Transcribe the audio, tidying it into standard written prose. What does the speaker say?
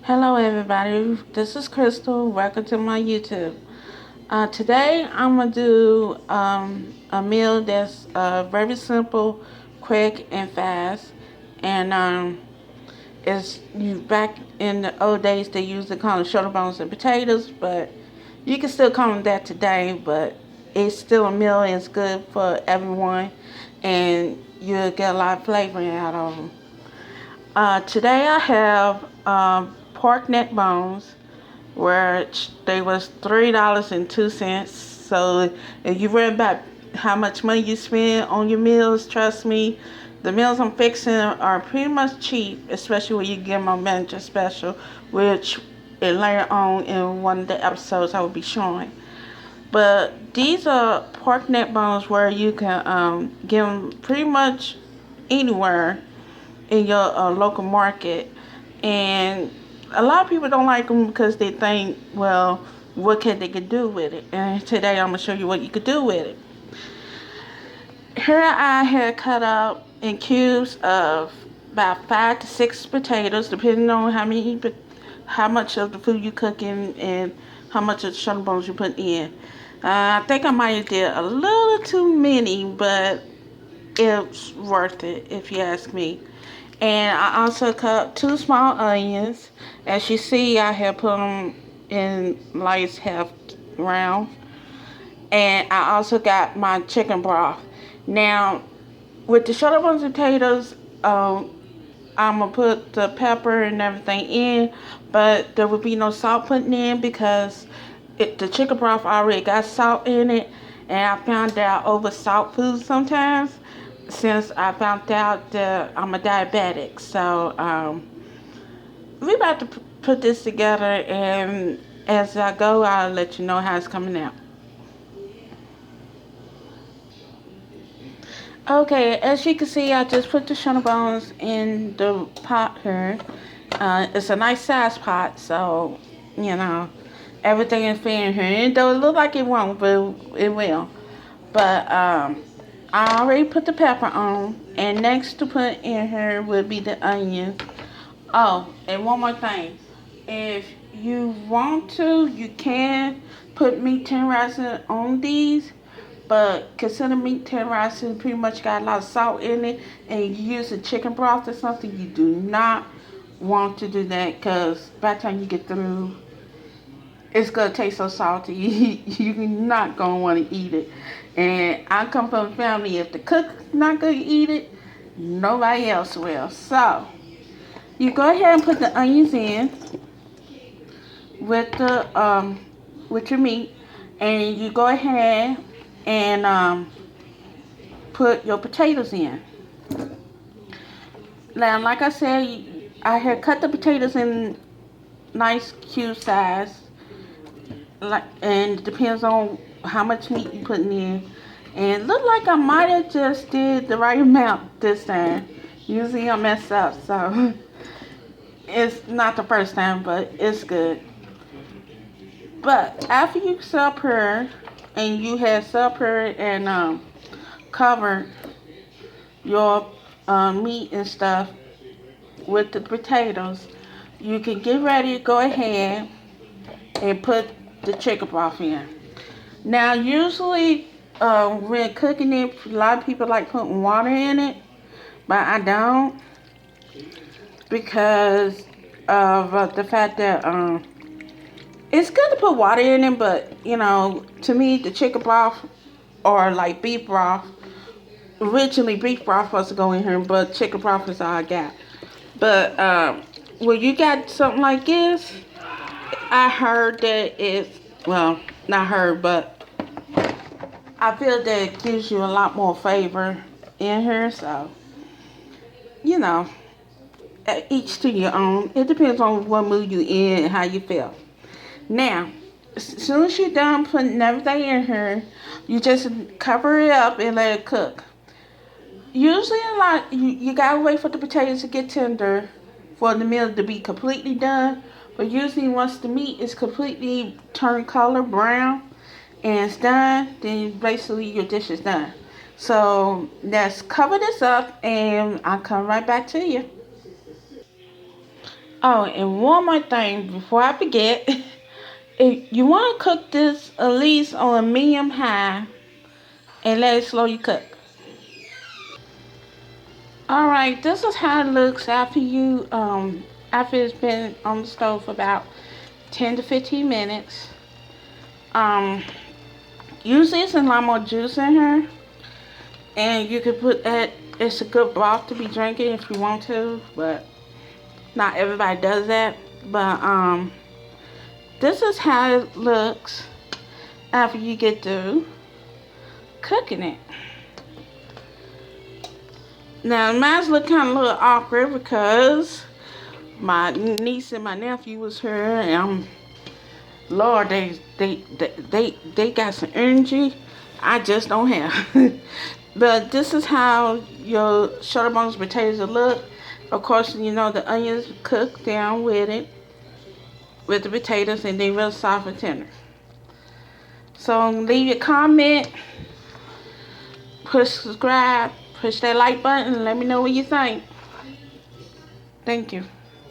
Hello, everybody. This is Crystal. Welcome to my YouTube. Today, I'm gonna do a meal that's very simple, quick, and fast. And it's you back in the old days they used to call them shoulder bones and potatoes, but you can still call them that today. But it's still a meal. It's good for everyone, and you'll get a lot of flavoring out of them. Today I have pork neck bones, which they was $3.02. So if you worry about how much money you spend on your meals, trust me, the meals I'm fixing are pretty much cheap, especially when you get my manager special, which later on in one of the episodes I will be showing. But these are pork neck bones where you can get them pretty much anywhere in your local market. And a lot of people don't like them because they think, well, what can they could do with it? And today I'm gonna show you what you could do with it. Here I had cut up in cubes of about 5 to 6 potatoes, depending on how much of the food you cooking and how much of the shoulder bones you put in. I think I might have did a little too many, but it's worth it if you ask me. And I also cut 2 small onions. As you see, I have put them in slice half round. And I also got my chicken broth. Now, with the shoulder bone potatoes, I'm gonna put the pepper and everything in, but there will be no salt putting in because the chicken broth already got salt in it, and I found out over salt food sometimes since I found out that I'm a diabetic. So we about to put this together, and as I go, I'll let you know how it's coming out. Okay, as you can see, I just put the shoulder bones in the pot here. It's a nice size pot, so you know everything is fit here. And though it look like it won't, but it will. But I already put the pepper on, and next to put in here will be the onions. Oh, and one more thing. If you want to, you can put meat tenderizing on these, but consider meat tenderizing pretty much got a lot of salt in it, and you use a chicken broth or something, you do not want to do that because by the time you get through, it's gonna taste so salty. You're not gonna want to eat it. And I come from a family, if the cook not gonna eat it, nobody else will. So you go ahead and put the onions in with the with your meat, and you go ahead and put your potatoes in. Now, like I said, I had cut the potatoes in nice cube size, like, and it depends on how much meat you putting in. And it looked like I might have just did the right amount this time. Usually I mess up, so it's not the first time, but it's good. But after you sub her and you have sub her and covered your meat and stuff with the potatoes, you can get ready to go ahead and put the chicken broth in. Now, usually when cooking it, a lot of people like putting water in it, but I don't because of the fact that it's good to put water in it, but you know, to me, the chicken broth or like beef broth. Originally, beef broth was to go in here, but chicken broth is all I got. But when you got something like this, I heard that it's, well, not heard, but I feel that it gives you a lot more flavor in here. So, you know, each to your own. It depends on what mood you in and how you feel. Now, as soon as you're done putting everything in here, you just cover it up and let it cook. Usually, a lot you gotta wait for the potatoes to get tender for the meal to be completely done. But usually, once the meat is completely turned color brown and it's done, then basically your dish is done. So let's cover this up, and I'll come right back to you. Oh, and one more thing before I forget. If you want to cook this at least on a medium high and let it slowly cook. All right, this is how it looks after it's been on the stove for about 10 to 15 minutes. Um, Usually it's a lot more juice in here, and you could put that. It's a good broth to be drinking if you want to, but not everybody does that. But this is how it looks after you get through cooking it. Now, mine's look kind of a little awkward because my niece and my nephew was here, and Lord, they got some energy I just don't have. But this is how your shoulder bones potatoes will look. Of course, you know the onions cook down with it, with the potatoes, and they real soft and tender. So leave your comment, push subscribe, push that like button, and let me know what you think. Thank you.